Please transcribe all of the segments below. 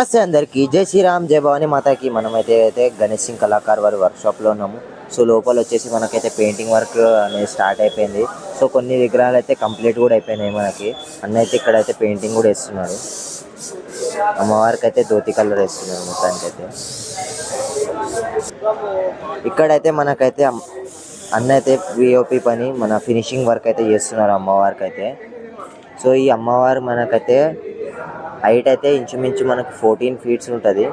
నమస్తే అందరికీ జై శ్రీరామ్ జై భవానీ మాతాకి. మనమైతే గణేష్ సింగ్ కళాకార్ వారి వర్క్షాప్లో ఉన్నాము. సో లోపల వచ్చేసి మనకైతే పెయింటింగ్ వర్క్ అనేది స్టార్ట్ అయిపోయింది. సో కొన్ని విగ్రహాలు అయితే కంప్లీట్ కూడా అయిపోయినాయి మనకి. అన్నైతే ఇక్కడైతే పెయింటింగ్ కూడా వేస్తున్నారు. అమ్మవారికి అయితే ధోతి కలర్ వేస్తున్నారు మొత్తానికైతే. ఇక్కడైతే మనకైతే అన్న అయితే విఓపి పని మన ఫినిషింగ్ వర్క్ అయితే చేస్తున్నారు అమ్మవారికి అయితే. సో ఈ అమ్మవారు మనకైతే హైట్ అయితే ఇంచుమించు మనకు 14 feet ఉంటుంది.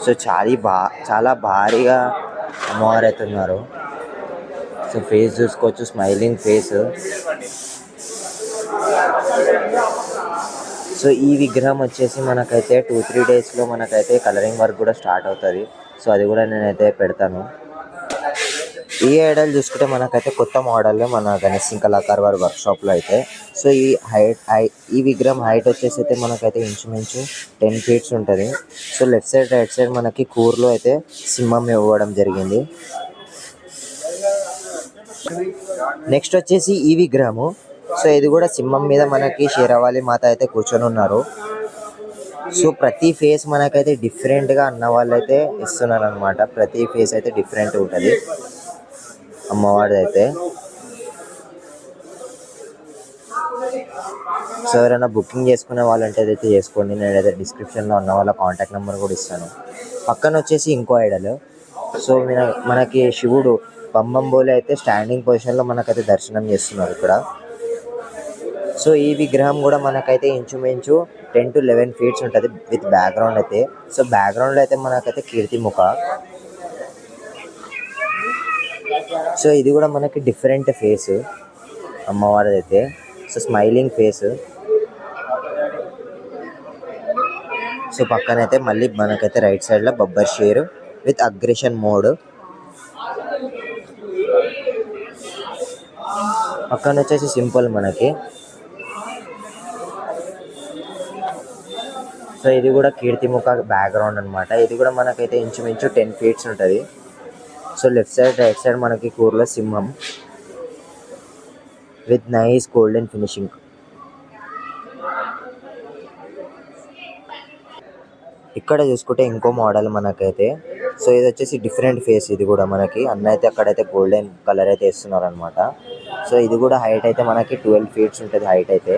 సో చాలా భారీగా అమ్మవారు అయితే ఉన్నారు. సో ఫేస్ చూసుకోవచ్చు, స్మైలింగ్ ఫేస్. సో ఈ విగ్రహం వచ్చేసి మనకైతే 2-3 daysలో మనకైతే కలరింగ్ వర్క్ కూడా స్టార్ట్ అవుతుంది. సో అది కూడా నేనైతే పెడతాను. ఈ ఐడల్ చూసుకుంటే మనకైతే కొత్త మోడల్లో మన గణేష్ సింగ్ కళాకార్ వారి వర్క్షాప్లో అయితే. సో ఈ విగ్రహం హైట్ వచ్చేసి అయితే మనకైతే ఇంచుమించు 10 feet ఉంటుంది. So left side right side మనకి కూర్లో అయితే సింహం ఇవ్వడం జరిగింది. నెక్స్ట్ వచ్చేసి ఈ విగ్రహము. సో ఇది కూడా సింహం మీద మనకి షేరవాలి మాత అయితే కూర్చొని ఉన్నారు. సో ప్రతి ఫేస్ మనకైతే డిఫరెంట్గా అన్న వాళ్ళు అయితే ఇస్తున్నారు అనమాట. ప్రతి ఫేస్ అయితే డిఫరెంట్ ఉంటుంది అమ్మవారిది అయితే. సో ఎవరైనా బుకింగ్ చేసుకునే వాళ్ళంటే అయితే చేసుకోండి. నేనైతే డిస్క్రిప్షన్లో ఉన్న వాళ్ళ కాంటాక్ట్ నెంబర్ కూడా ఇస్తాను. పక్కన వచ్చేసి ఇంకో ఐడల్. సో మనకి శివుడు పంబంబోలి అయితే స్టాండింగ్ పొజిషన్లో మనకైతే దర్శనం చేస్తున్నారు ఇక్కడ. సో ఈ విగ్రహం కూడా మనకైతే ఇంచుమించు 10 to 11 feet ఉంటుంది విత్ బ్యాక్గ్రౌండ్ అయితే. సో బ్యాక్గ్రౌండ్లో అయితే మనకైతే కీర్తిముఖ. సో ఇది కూడా మనకి డిఫరెంట్ ఫేస్ అమ్మవారిది అయితే. So smiling face. సో పక్కనైతే మళ్ళీ మనకైతే రైట్ సైడ్లో Babbar share with aggression mode. పక్కన వచ్చేసి సింపుల్ మనకి. సో ఇది కూడా కీర్తిముఖ బ్యాక్గ్రౌండ్ అనమాట. ఇది కూడా మనకైతే ఇంచుమించు 10 feet ఉంటుంది. So left side right side మనకి కూరలో సింహం విత్ నైస్ గోల్డెన్ ఫినిషింగ్. ఇక్కడ చూసుకుంటే ఇంకో మోడల్ మనకైతే. సో ఇది వచ్చేసి డిఫరెంట్ ఫేస్. ఇది కూడా మనకి అన్న అయితే అక్కడైతే గోల్డెన్ కలర్ అయితే వేస్తున్నారు అనమాట. సో ఇది కూడా హైట్ అయితే మనకి 12 feet ఉంటుంది హైట్ అయితే.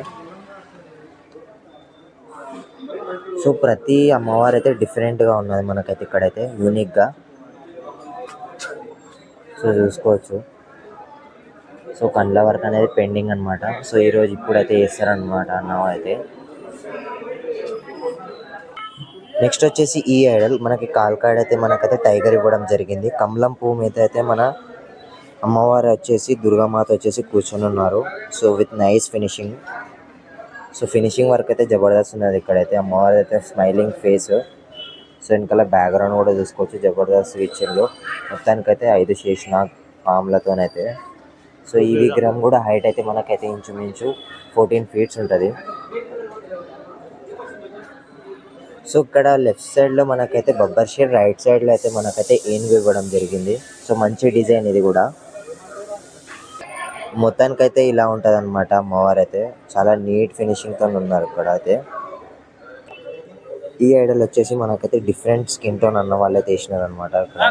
సో ప్రతి అమ్మవారు అయితే డిఫరెంట్గా ఉన్నది మనకైతే ఇక్కడైతే యూనిక్గా. సో చూసుకోవచ్చు. సో కండ్ల వర్క్ అనేది పెండింగ్ అనమాట. సో ఈరోజు ఇప్పుడైతే చేస్తారనమాట అన్న అయితే. నెక్స్ట్ వచ్చేసి ఈ ఐడల్ మనకి కాల్కాడ్ అయితే మనకైతే టైగర్ ఇవ్వడం జరిగింది. కమలం పువ్వు మీద అయితే మన అమ్మవారు వచ్చేసి దుర్గామాత వచ్చేసి కూర్చొని ఉన్నారు. So with nice finishing. So finishing work అయితే జబర్దస్త్ ఉన్నది ఇక్కడైతే. అమ్మవారి అయితే స్మైలింగ్ ఫేస్. సో వెనకాల బ్యాక్గ్రౌండ్ కూడా చూసుకోవచ్చు, జబర్దస్త్ ఇచ్చిండ్రు. మొత్తానికైతే 5 శేషనాగ్ పాములతోనైతే. సో ఈ విగ్రహం కూడా హైట్ అయితే మనకైతే ఇంచుమించు 14 feet ఉంటుంది. సో ఇక్కడ లెఫ్ట్ సైడ్లో మనకైతే బబ్బర్ షేర్, రైట్ సైడ్లో అయితే మనకైతే ఏనుగు ఇవ్వడం జరిగింది. సో మంచి డిజైన్ ఇది కూడా. మొత్తానికైతే ఇలా ఉంటుంది అనమాట అమ్మవారు అయితే. చాలా నీట్ ఫినిషింగ్తో ఉన్నారు ఇక్కడ అయితే. ఈ ఐడల్ వచ్చేసి మనకైతే డిఫరెంట్ స్కిన్ టోన్ అన్న వాళ్ళు అయితే వేసినారు అనమాట. ఇక్కడ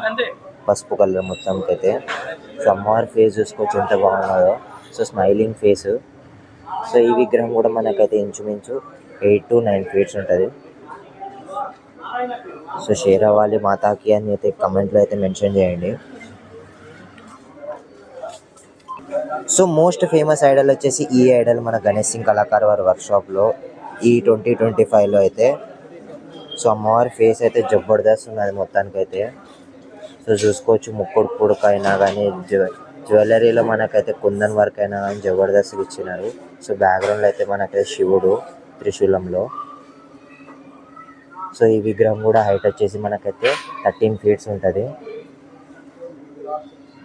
పసుపు కలర్ మొత్తానికైతే. సో అమ్మవారి ఫేస్ చూసుకోవచ్చు ఎంత బాగున్నదో. So smiling face. సో ఈ విగ్రహం కూడా మనకైతే ఇంచుమించు 8 to 9 feet ఉంటుంది. సో షేరవాలి మాతాకి అని అయితే కమెంట్లో అయితే మెన్షన్ చేయండి. సో మోస్ట్ ఫేమస్ ఐడల్ వచ్చేసి ఈ ఐడల్ మన గణేష్ సింగ్ కళాకార్ వారి వర్క్షాప్లో ఈ 2025లో అయితే. సో అమ్మవారి ఫేస్ అయితే జబర్దస్త్ ఉన్నది మొత్తానికైతే. సో చూసుకోవచ్చు, ముక్కుడు పుడక అయినా కానీ జ్యువెలరీలో మనకైతే కుందన్ వర్క్ అయినా కానీ జబర్దస్త్ ఇచ్చినారు. సో బ్యాక్గ్రౌండ్లో అయితే మనకైతే శివుడు త్రిశూలంలో. సో ఈ విగ్రహం కూడా హైట్ వచ్చేసి మనకైతే 13 feet ఉంటుంది.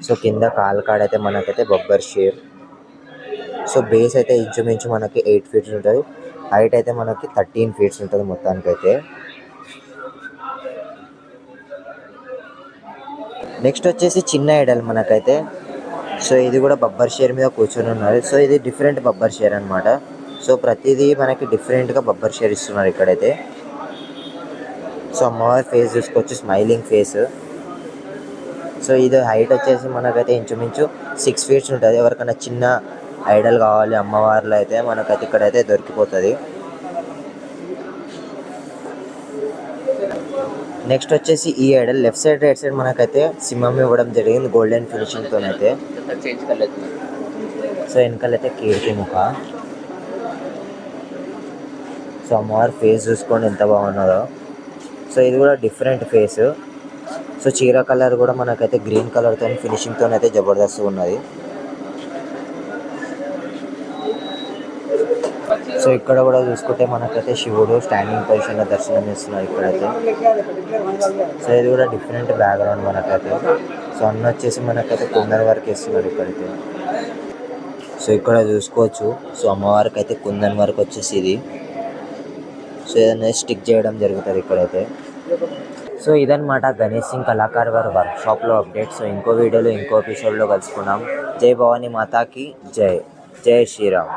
సో కింద కాల్కాడ్ అయితే మనకైతే బబ్బర్ షేర్. సో బేస్ అయితే ఇంచుమించు మనకి 8 feet ఉంటుంది. హైట్ అయితే మనకి 13 feet ఉంటుంది మొత్తానికైతే. నెక్స్ట్ వచ్చేసి చిన్న ఐడల్ మనకైతే. సో ఇది కూడా బబ్బర్ షేర్ మీద కూర్చొని ఉన్నారు. సో ఇది డిఫరెంట్ బబ్బర్ షేర్ అనమాట. సో ప్రతిదీ మనకి డిఫరెంట్గా బబ్బర్ షేర్ ఇస్తున్నారు ఇక్కడైతే. సో అమ్మవారి ఫేస్ చూసుకోవచ్చు, స్మైలింగ్ ఫేస్. సో ఇది హైట్ వచ్చేసి మనకైతే ఇంచుమించు 6 feet ఉంటుంది. ఎవరికైనా చిన్న ఐడల్ కావాలి అమ్మవార్లు అయితే మనకైతే ఇక్కడైతే దొరికిపోతుంది. నెక్స్ట్ వచ్చేసి ఈ Idol left side right side మనకైతే సింహం ఇవ్వడం జరిగింది గోల్డెన్ ఫినిషింగ్తోనైతే. సో వెనకాలైతే కీర్తి ముఖ. సో అమ్మవారి ఫేస్ చూసుకోండి ఎంత బాగున్నదో. సో ఇది కూడా డిఫరెంట్ ఫేస్. సో చీర కలర్ కూడా మనకైతే గ్రీన్ కలర్తో ఫినిషింగ్తో అయితే జబర్దస్త్ ఉన్నది. సో ఇక్కడ కూడా చూసుకుంటే మనకైతే శివుడు స్టాండింగ్ పొజిషన్లో దర్శనం ఇస్తున్నారు ఇక్కడైతే. సో ఇది కూడా డిఫరెంట్ బ్యాక్గ్రౌండ్ మనకైతే. సో అన్న వచ్చేసి మనకైతే కుందన్ వర్క్ ఇస్తున్నారు ఇక్కడైతే. సో ఇక్కడ చూసుకోవచ్చు. సో అమ్మవారికి అయితే కుందన్ వర్క్ వచ్చేసి ఇది. సో ఏదైనా స్టిక్ చేయడం జరుగుతుంది ఇక్కడైతే. సో ఇదన్నమాట గణేష్ సింగ్ కళాకార్ వారి వర్క్షాప్లో అప్డేట్. సో ఇంకో వీడియోలో ఇంకో ఎపిసోడ్లో కలుసుకున్నాం. జై భవానీ మాతాకి జై. జై శ్రీరామ్.